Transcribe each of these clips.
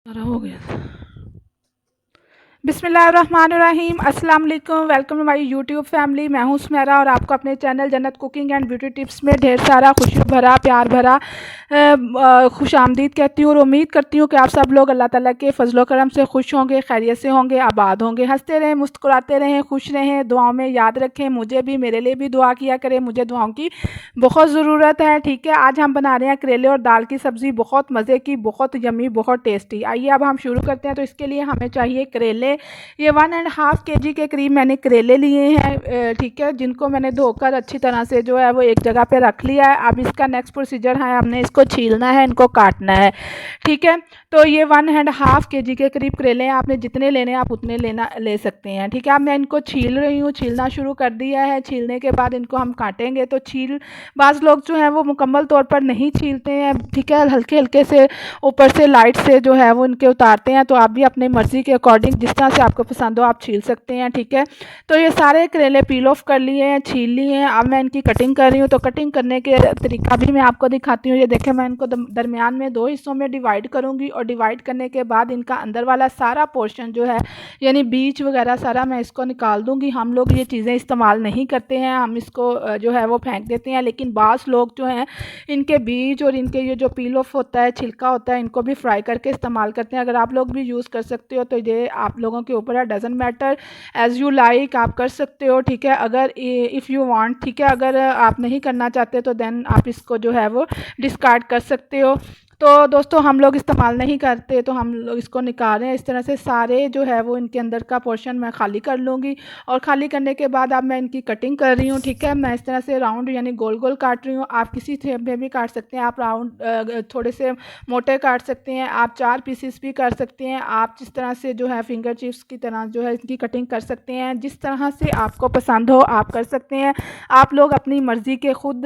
सारा हो गया। बिस्मिल्लाहिर्रहमानिर्रहीम, अस्सलाम वालेकुम। Welcome to my YouTube family. मैं हूं सुमेरा और आपको अपने चैनल जन्नत कुकिंग एंड ब्यूटी टिप्स में ढेर सारा खुशी भरा प्यार भरा खुश आमदीद कहती हूँ और उम्मीद करती हूँ कि आप सब लोग अल्लाह ताला के फजलो करम से खुश होंगे, खैरियत से होंगे, आबाद होंगे, हंसते रहें, मुस्कुराते रहें, खुश रहें, दुआओं में याद रखें। मुझे भी, मेरे लिए भी दुआ किया करें, मुझे दुआओं की बहुत ज़रूरत है। ठीक है, आज हम बना रहे हैं करेले और दाल की सब्ज़ी, बहुत मज़े की, बहुत यमी, बहुत टेस्टी। आइए अब हम शुरू करते हैं। तो इसके लिए हमें चाहिए करेले। ये 1.5 kg के करीब मैंने करेले लिए हैं, ठीक है, जिनको मैंने धोकर अच्छी तरह से जो है वो एक जगह पे रख लिया है। अब इसका नेक्स्ट प्रोसीजर है, हमने इसको छीलना है, इनको काटना है। ठीक है, तो ये 1.5 kg के करीब करेले हैं। आपने जितने लेने हैं आप उतने ले सकते हैं। ठीक है, अब मैं इनको छील रही हूँ, छीलना शुरू कर दिया है। छीलने के बाद इनको हम काटेंगे। तो बाज़ लोग जो है वो मुकम्मल तौर पर नहीं छीलते हैं, ठीक है, हल्के हल्के से ऊपर से लाइट से जो है वो इनके उतारते हैं। तो आप भी अपनी मर्ज़ी के अकॉर्डिंग जिस तरह से आपको पसंद हो आप छील सकते हैं। ठीक है, तो ये सारे करेले पील ऑफ कर लिए हैं, छील लिए हैं। अब मैं इनकी कटिंग कर रही हूँ। तो कटिंग करने के तरीका भी मैं आपको दिखाती हूँ। ये देखें, मैं इनको दरमियान में 2 हिस्सों में डिवाइड करूँगी और डिवाइड करने के बाद इनका अंदर वाला सारा पोर्शन जो है यानी बीज वगैरह सारा मैं इसको निकाल दूँगी। हम लोग ये चीज़ें इस्तेमाल नहीं करते हैं, हम इसको जो है वो फेंक देते हैं। लेकिन बाज़ लोग जो हैं इनके बीज और इनके ये जो पील ऑफ होता है, छिलका होता है, इनको भी फ्राई करके इस्तेमाल करते हैं। अगर आप लोग भी यूज़ कर सकते हो तो ये आप लोगों के ऊपर है, doesn't matter, as you like आप कर सकते हो। ठीक है, अगर इफ़ यू वांट, ठीक है, अगर आप नहीं करना चाहते तो देन आप इसको जो है वो डिस्कार्ड कर सकते हो। तो दोस्तों हम लोग इस्तेमाल नहीं करते, तो हम लोग इसको निकाल रहे हैं। इस तरह से सारे जो है वो इनके अंदर का पोर्शन मैं खाली कर लूँगी और खाली करने के बाद अब मैं इनकी कटिंग कर रही हूँ। ठीक है, मैं इस तरह से राउंड यानी गोल गोल काट रही हूँ। आप किसी शेप में भी काट सकते हैं, आप राउंड थोड़े से मोटे काट सकते हैं, आप 4 पीसेस भी कर सकते हैं। आप जिस तरह से जो है फिंगर चिप्स की तरह जो है इनकी कटिंग कर सकते हैं, जिस तरह से आपको पसंद हो आप कर सकते हैं। आप लोग अपनी मर्ज़ी के खुद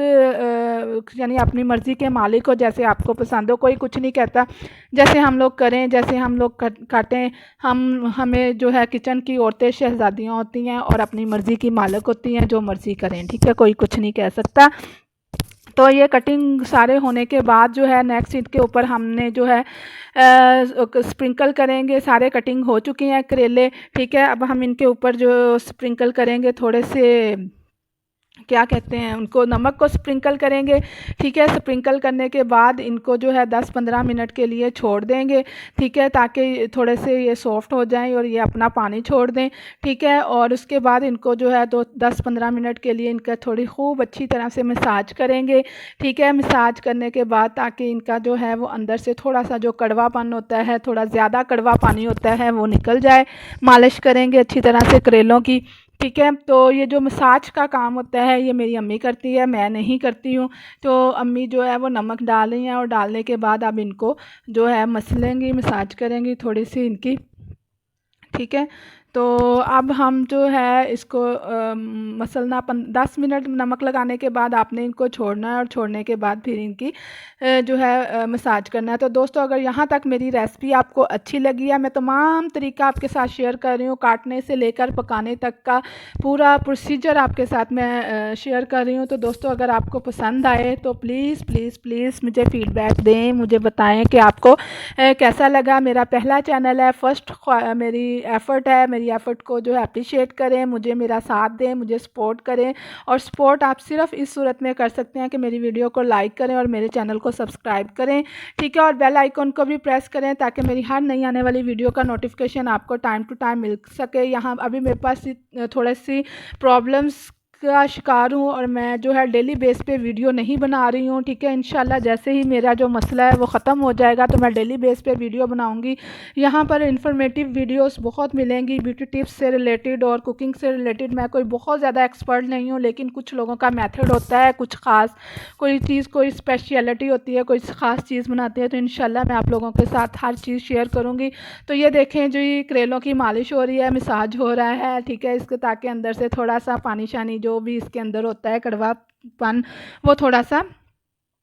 यानी अपनी मर्ज़ी के मालिक हो, जैसे आपको पसंद हो, कोई कुछ नहीं कहता। जैसे हम लोग करें, जैसे हम लोग काटें, हमें जो है किचन की औरतें शहज़ादियाँ होती हैं और अपनी मर्ज़ी की मालिक होती हैं, जो मर्ज़ी करें। ठीक है, कोई कुछ नहीं कह सकता। तो ये कटिंग सारे होने के बाद जो है नेक्स्ट इनके ऊपर हमने जो है स्प्रिंकल करेंगे। सारे कटिंग हो चुके हैं करेले। ठीक है, अब हम इनके ऊपर जो स्प्रिंकल करेंगे थोड़े से क्या कहते हैं उनको, नमक को स्प्रिंकल करेंगे। ठीक है, स्प्रिंकल करने के बाद इनको जो है 10-15 मिनट के लिए छोड़ देंगे। ठीक है, ताकि थोड़े से ये सॉफ्ट हो जाएं और ये अपना पानी छोड़ दें। ठीक है, और उसके बाद इनको जो है 10-15 मिनट के लिए इनका थोड़ी खूब अच्छी तरह से मसाज करेंगे। ठीक है, मसाज करने के बाद ताकि इनका जो है वो अंदर से थोड़ा सा जो कड़वापन होता है, थोड़ा ज़्यादा कड़वा पानी होता है, वो निकल जाए। मालिश करेंगे अच्छी तरह से करेलों की। ठीक है, तो ये जो मसाज का काम होता है ये मेरी अम्मी करती है, मैं नहीं करती हूँ। तो अम्मी जो है वो नमक डाल रही हैं और डालने के बाद अब इनको जो है मसलेंगी, मसाज करेंगी थोड़ी सी इनकी। ठीक है, तो अब हम जो है इसको मसलना 10 मिनट नमक लगाने के बाद आपने इनको छोड़ना है और छोड़ने के बाद फिर इनकी जो है मसाज करना है। तो दोस्तों अगर यहाँ तक मेरी रेसिपी आपको अच्छी लगी है, मैं तमाम तरीका आपके साथ शेयर कर रही हूँ, काटने से लेकर पकाने तक का पूरा प्रोसीजर आपके साथ मैं शेयर कर रही हूँ। तो दोस्तों अगर आपको पसंद आए तो प्लीज़ प्लीज़ प्लीज़ मुझे फ़ीडबैक दें, मुझे बताएं कि आपको कैसा लगा। मेरा पहला चैनल है, फर्स्ट मेरी एफ़र्ट है, मेरी एफ़र्ट को जो है अप्रिशिएट करें, मुझे मेरा साथ दें, मुझे सपोर्ट करें। और सपोर्ट आप सिर्फ इस सूरत में कर सकते हैं कि मेरी वीडियो को लाइक करें और मेरे चैनल को सब्सक्राइब करें। ठीक है, और बेल आइकन को भी प्रेस करें ताकि मेरी हर नई आने वाली वीडियो का नोटिफिकेशन आपको टाइम टू टाइम मिल सके। यहाँ अभी मेरे पास थोड़ी सी प्रॉब्लम्स का शिकार हूँ और मैं जो है डेली बेस पे वीडियो नहीं बना रही हूँ। ठीक है, इंशाल्लाह जैसे ही मेरा जो मसला है वो ख़त्म हो जाएगा तो मैं डेली बेस पे वीडियो बनाऊँगी। यहाँ पर इन्फॉर्मेटिव वीडियोस बहुत मिलेंगी, ब्यूटी टिप्स से रिलेटेड और कुकिंग से रिलेटेड। मैं कोई बहुत ज़्यादा एक्सपर्ट नहीं हूँ, लेकिन कुछ लोगों का मेथड होता है, कुछ ख़ास कोई चीज़, कोई स्पेशलिटी होती है, कोई ख़ास चीज़ बनाती है, तो इंशाल्लाह मैं आप लोगों के साथ हर चीज़ शेयर करूँगी। तो ये देखें, जो ये करेलों की मालिश हो रही है, मसाज हो रहा है। ठीक है, इसके ताकि अंदर से थोड़ा सा पानी शानी जो भी इसके अंदर होता है कड़वापन, वो थोड़ा सा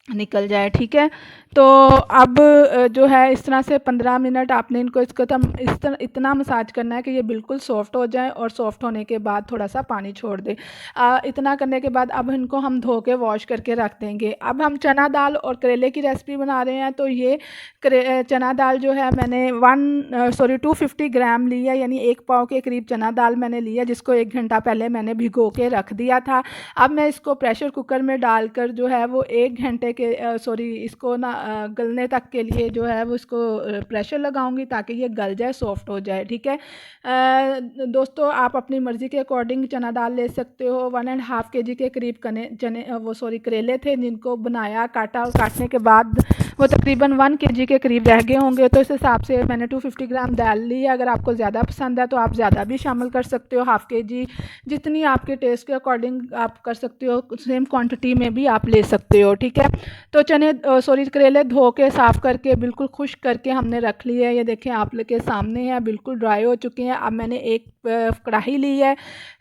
निकल जाए। ठीक है, तो अब जो है इस तरह से 15 मिनट आपने इनको इसको तम इस तरह इतना मसाज करना है कि ये बिल्कुल सॉफ्ट हो जाए, और सॉफ्ट होने के बाद थोड़ा सा पानी छोड़ दें। इतना करने के बाद अब इनको हम धो के वॉश करके रख देंगे। अब हम चना दाल और करेले की रेसिपी बना रहे हैं, तो ये चना दाल जो है मैंने 250 ग्राम ली है, यानी 1 पाव के करीब चना दाल मैंने लिया, जिसको 1 घंटा पहले मैंने भिगो के रख दिया था। अब मैं इसको प्रेशर कुकर में डालकर जो है वो 1 घंटे के इसको ना गलने तक के लिए जो है वो इसको प्रेशर लगाऊंगी, ताकि ये गल जाए, सॉफ्ट हो जाए। ठीक है दोस्तों, आप अपनी मर्ज़ी के अकॉर्डिंग चना दाल ले सकते हो। 1.5 kg के करीब करेले थे, जिनको बनाया, काटा, और काटने के बाद वो तकरीबन 1 kg के करीब रह गए होंगे, तो इस हिसाब से मैंने 250 ग्राम दाल ली है। अगर आपको ज़्यादा पसंद है तो आप ज़्यादा भी शामिल कर सकते हो, 1/2 kg, जितनी आपके टेस्ट के अकॉर्डिंग आप कर सकते हो, सेम क्वांटिटी में भी आप ले सकते हो। ठीक है, तो करेले धो के साफ़ करके बिल्कुल खुश्क करके हमने रख लिए है। ये देखें आप लोग के सामने है, बिल्कुल ड्राई हो चुके हैं। अब मैंने एक कढ़ाई ली है,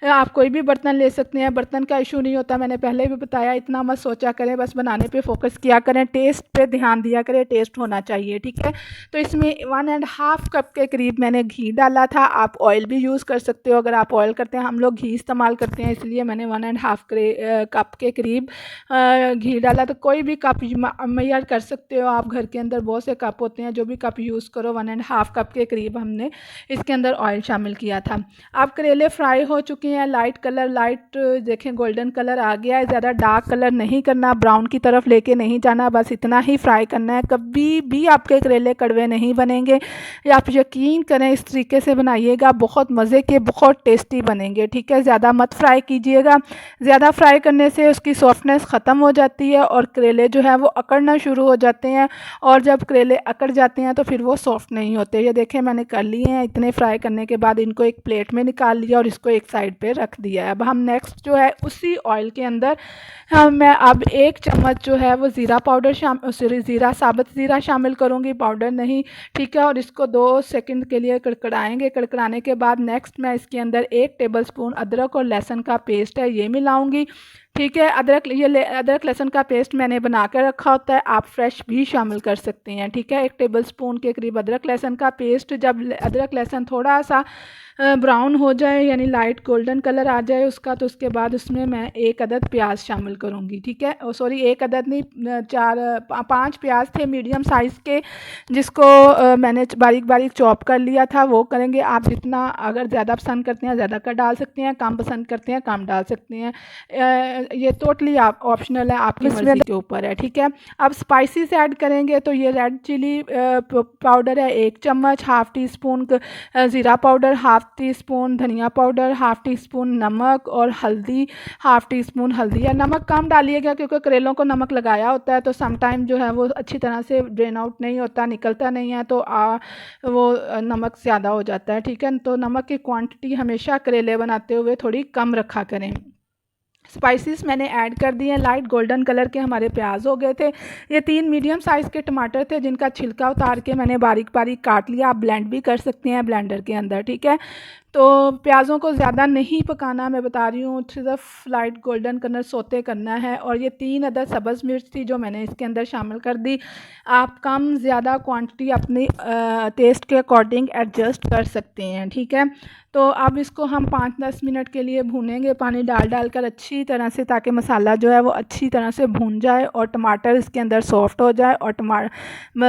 आप कोई भी बर्तन ले सकते हैं, बर्तन का इशू नहीं होता, मैंने पहले भी बताया। इतना मत सोचा करें, बस बनाने पे फोकस किया करें, टेस्ट पे ध्यान दिया करें, टेस्ट होना चाहिए। ठीक है, तो इसमें 1.5 कप के करीब मैंने घी डाला था। आप ऑयल भी यूज़ कर सकते हो अगर आप ऑयल करते हैं, हम लोग घी इस्तेमाल करते हैं, इसलिए मैंने 1.5 कप के करीब घी डाला। तो कोई भी कप मैयर कर सकते हो आप, घर के अंदर बहुत से कप होते हैं, जो भी कप यूज़ करो। 1.5 कप के करीब हमने इसके अंदर ऑयल शामिल किया था। अब करेले फ्राई हो चुके हैं, लाइट देखें गोल्डन कलर आ गया है। ज़्यादा डार्क कलर नहीं करना, ब्राउन की तरफ लेके नहीं जाना, बस इतना ही फ्राई करना है। कभी भी आपके करेले कड़वे नहीं बनेंगे, आप यकीन करें, इस तरीके से बनाइएगा, बहुत मज़े के, बहुत टेस्टी बनेंगे। ठीक है, ज़्यादा मत फ्राई कीजिएगा, ज़्यादा फ्राई करने से उसकी सॉफ्टनेस ख़त्म हो जाती है और करेले जो है वो अकड़ना शुरू हो जाते हैं, और जब करेले अकड़ जाते हैं तो फिर वो सॉफ्ट नहीं होते। ये देखें मैंने कर लिए हैं। इतने फ्राई करने के बाद इनको एक प्लेट में निकाल लिया और इसको एक साइड पे रख दिया है। अब हम नेक्स्ट जो है उसी ऑयल के अंदर मैं अब 1 चम्मच जो है वो ज़ीरा पाउडर साबुत ज़ीरा शामिल करूँगी, पाउडर नहीं। ठीक है, और इसको 2 सेकंड के लिए कड़कड़ाएंगे। कड़कड़ाने के बाद नेक्स्ट मैं इसके अंदर 1 टेबलस्पून अदरक और लहसुन का पेस्ट है, ये मिलाऊंगी। ठीक है, अदरक लहसुन का पेस्ट मैंने बना कर रखा होता है, आप फ्रेश भी शामिल कर सकते हैं। ठीक है, 1 टेबलस्पून के करीब अदरक लहसुन का पेस्ट। जब अदरक लहसुन थोड़ा सा ब्राउन हो जाए, यानी लाइट गोल्डन कलर आ जाए उसका, तो उसके बाद उसमें मैं 1 अदद प्याज शामिल करूँगी। ठीक है, 1 अदद नहीं, 5 प्याज थे मीडियम साइज़ के, जिसको मैंने बारीक बारीक चॉप कर लिया था। वो करेंगे आप, जितना अगर ज़्यादा पसंद करते हैं ज़्यादा कर डाल सकते हैं, कम पसंद करते हैं कम डाल सकते हैं। ये टोटली आप ऑप्शनल है, आपकी मर्ज़ी के ऊपर है। ठीक है, अब स्पाइसेस ऐड करेंगे, तो ये रेड चिली पाउडर है 1 चम्मच, 1/2 टीस्पून ज़ीरा पाउडर, 1/2 टीस्पून धनिया पाउडर, 1/2 टीस्पून नमक, और हल्दी 1/2 टीस्पून हल्दी है। नमक कम डालिएगा क्योंकि करेलों को नमक लगाया होता है, तो समटाइम जो है वो अच्छी तरह से ड्रेन आउट नहीं होता, निकलता नहीं है, तो वो नमक ज़्यादा हो जाता है। ठीक है, तो नमक की क्वांटिटी हमेशा करेले बनाते हुए थोड़ी कम रखा करें। स्पाइसेस मैंने ऐड कर दिए हैं। लाइट गोल्डन कलर के हमारे प्याज हो गए थे। ये 3 मीडियम साइज़ के टमाटर थे, जिनका छिलका उतार के मैंने बारीक बारीक काट लिया। आप ब्लेंड भी कर सकते हैं ब्लेंडर के अंदर। ठीक है, तो प्याज़ों को ज़्यादा नहीं पकाना, मैं बता रही हूँ, सिर्फ लाइट गोल्डन कलर सोते करना है। और ये 3 अदद सब्ज़ मिर्च थी जो मैंने इसके अंदर शामिल कर दी। आप कम ज़्यादा क्वांटिटी अपनी टेस्ट के अकॉर्डिंग एडजस्ट कर सकते हैं। ठीक है, तो अब इसको हम 5-10 मिनट के लिए भूनेंगे, पानी डाल कर अच्छी तरह से, ताकि मसाला जो है वो अच्छी तरह से भून जाए और टमाटर इसके अंदर सॉफ्ट हो जाए और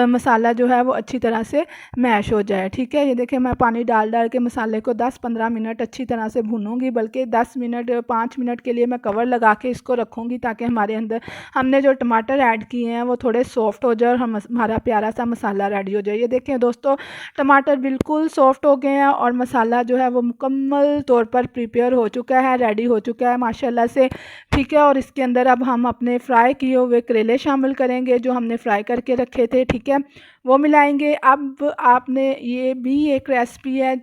मसाला जो है वो अच्छी तरह से मैश हो जाए। ठीक है, ये देखिए मैं पानी डाल के मसाले को 10-15 मिनट अच्छी तरह से भूनूंगी, बल्कि 5 मिनट के लिए मैं कवर लगा के इसको रखूँगी, ताकि हमने जो टमाटर ऐड किए हैं वो थोड़े सॉफ्ट हो जाए और हमारा प्यारा सा मसाला रेडी हो जाए। ये देखें दोस्तों, टमाटर बिल्कुल सॉफ्ट हो गए हैं और मसाला जो है वो मुकम्मल तौर पर प्रिपेयर हो चुका है, रेडी हो चुका है माशाल्लाह से। ठीक है, और इसके अंदर अब हम अपने फ्राई किए हुए करेले शामिल करेंगे, जो हमने फ्राई करके रखे थे। ठीक है, वो मिलाएंगे। अब आपने, ये भी एक रेसिपी है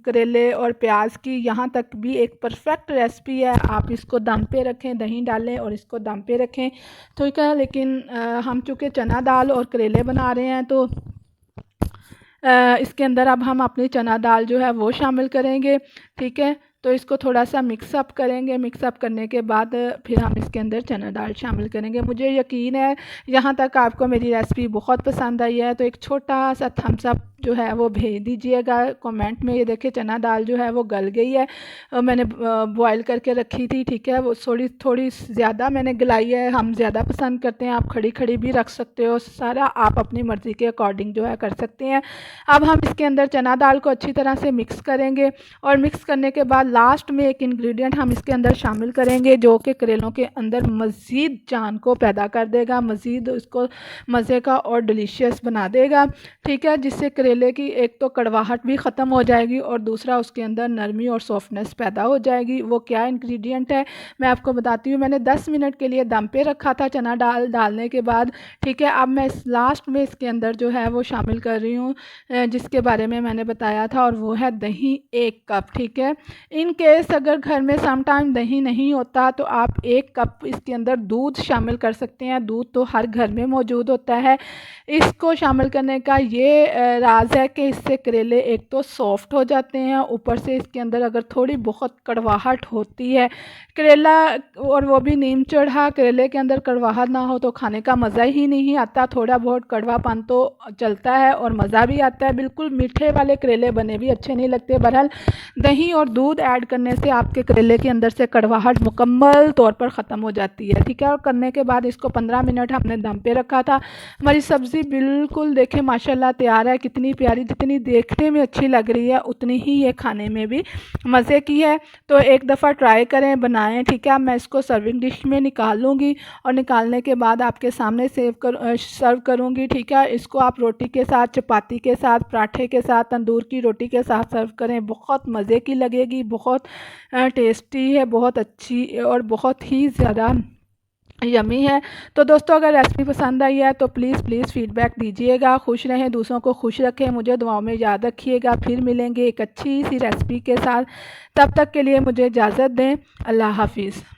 करेले और प्याज की, यहाँ तक भी एक परफेक्ट रेसिपी है। आप इसको दम पे रखें, दही डालें और इसको दम पे रखें। ठीक है, लेकिन हम चूँकि चना दाल और करेले बना रहे हैं, तो इसके अंदर अब हम अपनी चना दाल जो है वो शामिल करेंगे। ठीक है, तो तो इसको थोड़ा सा मिक्सअप करेंगे। मिक्सअप करने के बाद फिर हम इसके अंदर चना दाल शामिल करेंगे। मुझे यकीन है यहाँ तक आपको मेरी रेसिपी बहुत पसंद आई है, तो एक छोटा सा थम्स अप जो है वो भेज दीजिएगा कमेंट में। ये देखिए चना दाल जो है वो गल गई है, मैंने बॉईल करके रखी थी, ठीक है। वो थोड़ी थोड़ी ज़्यादा मैंने गलाई है, हम ज़्यादा पसंद करते हैं। आप खड़ी खड़ी भी रख सकते हो, सारा आप अपनी मर्ज़ी के अकॉर्डिंग जो है कर सकते हैं। अब हम इसके अंदर चना दाल को अच्छी तरह से मिक्स करेंगे और मिक्स करने के बाद लास्ट में एक इंग्रेडिएंट हम इसके अंदर शामिल करेंगे जो कि करेलों के अंदर मज़ीद जान को पैदा कर देगा, मज़ीद उसको मज़े का और डिलीशियस बना देगा, ठीक है। जिससे करेले की एक तो कड़वाहट भी ख़त्म हो जाएगी और दूसरा उसके अंदर नरमी और सॉफ्टनेस पैदा हो जाएगी। वो क्या इंग्रेडिएंट है मैं आपको बताती हूँ। मैंने 10 मिनट के लिए दम पे रखा था चना दाल डालने के बाद, ठीक है। अब मैं इस लास्ट में इसके अंदर जो है वो शामिल कर रही हूँ जिसके बारे में मैंने बताया था, और वो है दही 1 कप, ठीक है। इन केस अगर घर में समटाइम दही नहीं होता तो आप 1 कप इसके अंदर दूध शामिल कर सकते हैं। दूध तो हर घर में मौजूद होता है। इसको शामिल करने का ये राज है कि इससे करेले एक तो सॉफ्ट हो जाते हैं, ऊपर से इसके अंदर अगर थोड़ी बहुत कड़वाहट होती है करेला, और वो भी नीम चढ़ा, करेले के अंदर कड़वाहट ना हो तो खाने का मज़ा ही नहीं आता। थोड़ा बहुत कड़वापन तो चलता है और मज़ा भी आता है। बिल्कुल मीठे वाले करेले बने भी अच्छे नहीं लगते। बहरहाल दही और दूध ऐड करने से आपके करेले के अंदर से कड़वाहट मुकम्मल तौर पर ख़त्म हो जाती है, ठीक है। और करने के बाद इसको 15 मिनट हमने दम पे रखा था। हमारी सब्ज़ी बिल्कुल देखें माशाल्लाह तैयार है, कितनी प्यारी, जितनी देखने में अच्छी लग रही है उतनी ही ये खाने में भी मज़े की है। तो एक दफ़ा ट्राई करें, बनाएं, ठीक है। अब मैं इसको सर्विंग डिश में निकाल लूँगी और निकालने के बाद आपके सामने सर्व करूँगी, ठीक है। इसको आप रोटी के साथ, चपाती के साथ, पराठे के साथ, तंदूर की रोटी के साथ सर्व करें, बहुत मज़े की लगेगी, बहुत टेस्टी है, बहुत अच्छी और बहुत ही ज़्यादा यमी है। तो दोस्तों अगर रेसिपी पसंद आई है तो प्लीज़ फ़ीडबैक दीजिएगा। खुश रहें, दूसरों को खुश रखें, मुझे दुआओं में याद रखिएगा। फिर मिलेंगे एक अच्छी सी रेसिपी के साथ, तब तक के लिए मुझे इजाज़त दें। अल्लाह हाफ़िज़।